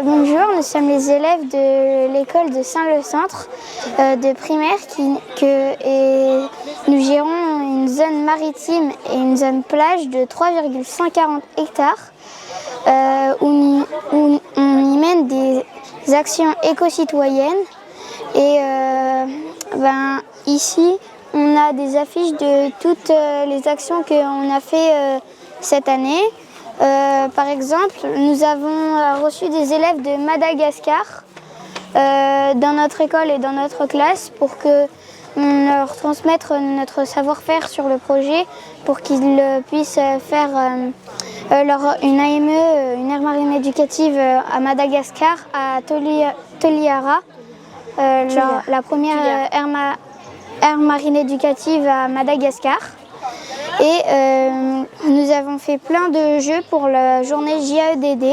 Bonjour, nous sommes les élèves de l'école de Saint-Le-Centre de primaire et nous gérons une zone maritime et une zone plage de 3,140 hectares où on y mène des actions éco-citoyennes et ici on a des affiches de toutes les actions qu'on a fait cette année. Par exemple, nous avons reçu des élèves de Madagascar dans notre école et dans notre classe pour qu'on leur transmette notre savoir-faire sur le projet pour qu'ils puissent faire une AME, une aire marine éducative à Madagascar, à Toliara, la première aire marine éducative à Madagascar. Et nous avons fait plein de jeux pour la journée JAEDD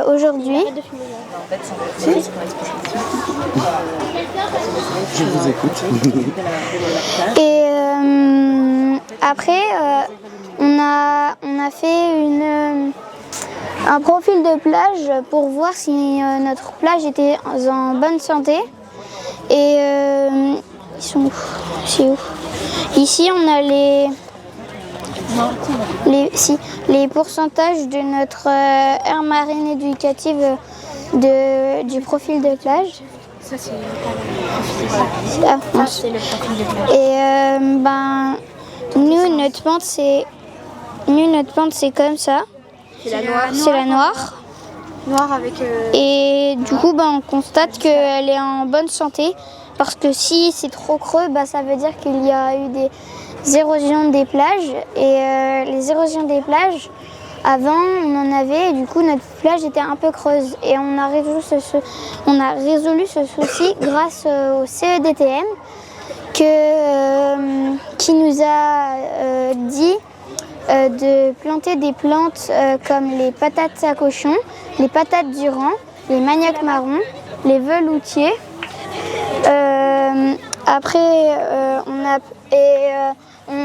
aujourd'hui. Je vous écoute. Et après, on a fait un profil de plage pour voir si notre plage était en bonne santé. Et ils sont où? C'est où? Ici, on a les pourcentages de notre aire marine éducative du profil de plage. Ça, c'est le profil de plage. Et nous, notre pente, c'est comme ça. C'est la noire. C'est la noire. Noire avec... Et du coup, on constate qu'elle est en bonne santé. Parce que si c'est trop creux, ça veut dire qu'il y a eu des érosions des plages. Et les érosions des plages, avant, on en avait, et du coup, notre plage était un peu creuse. Et on a résolu ce souci grâce au CEDTM qui nous a dit de planter des plantes comme les patates à cochon, les patates du rang, les maniocs marrons, les veloutiers.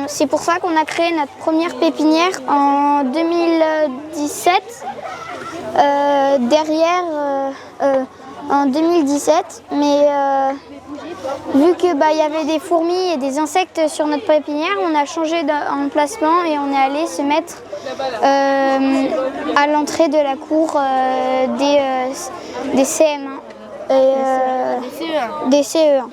C'est pour ça qu'on a créé notre première pépinière en 2017. En 2017, mais vu qu'il y avait des fourmis et des insectes sur notre pépinière, on a changé d'emplacement et on est allé se mettre à l'entrée de la cour des CM1. Des CE1.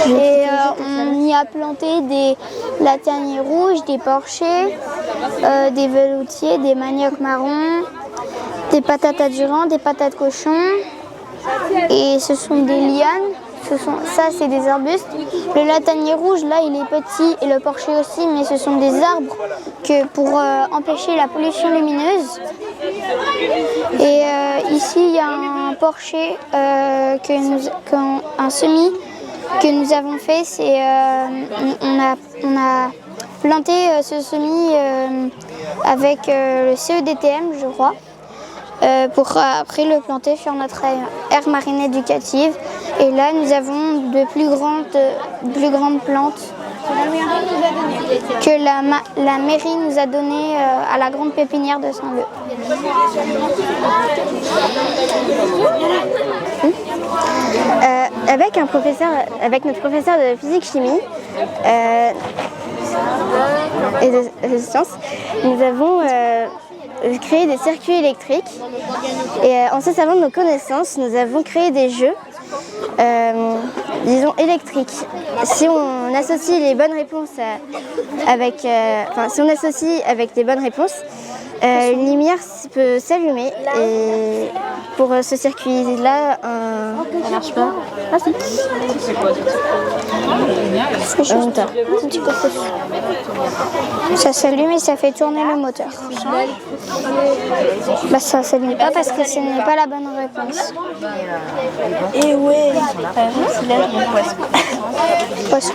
Et on y a planté des lataniers rouges, des porchers, des veloutiers, des maniocs marrons, des patates à durand, des patates cochon. Et ce sont des lianes. Ça, c'est des arbustes. Le latanier rouge, là, il est petit et le porcher aussi, mais ce sont des arbres pour empêcher la pollution lumineuse. Et ici, il y a un porcher, un semis que nous avons fait. On a planté ce semis avec le CEDTM, je crois. Pour après le planter sur notre aire marine éducative. Et là, nous avons de plus grandes plantes que la mairie nous a données à la grande pépinière de Saint-Leu. Avec notre professeur de physique-chimie et de sciences, nous avons créé des circuits électriques et en se servant de nos connaissances, nous avons créé des jeux, électriques. Si on associe les bonnes réponses si on associe avec les bonnes réponses, une lumière peut s'allumer et pour ce circuit-là, Ça marche pas. Ah si. Un moteur. Ça s'allume et ça fait tourner le moteur. Ça ne s'allume pas parce que ce n'est pas la bonne réponse. Et ouais. Poisson.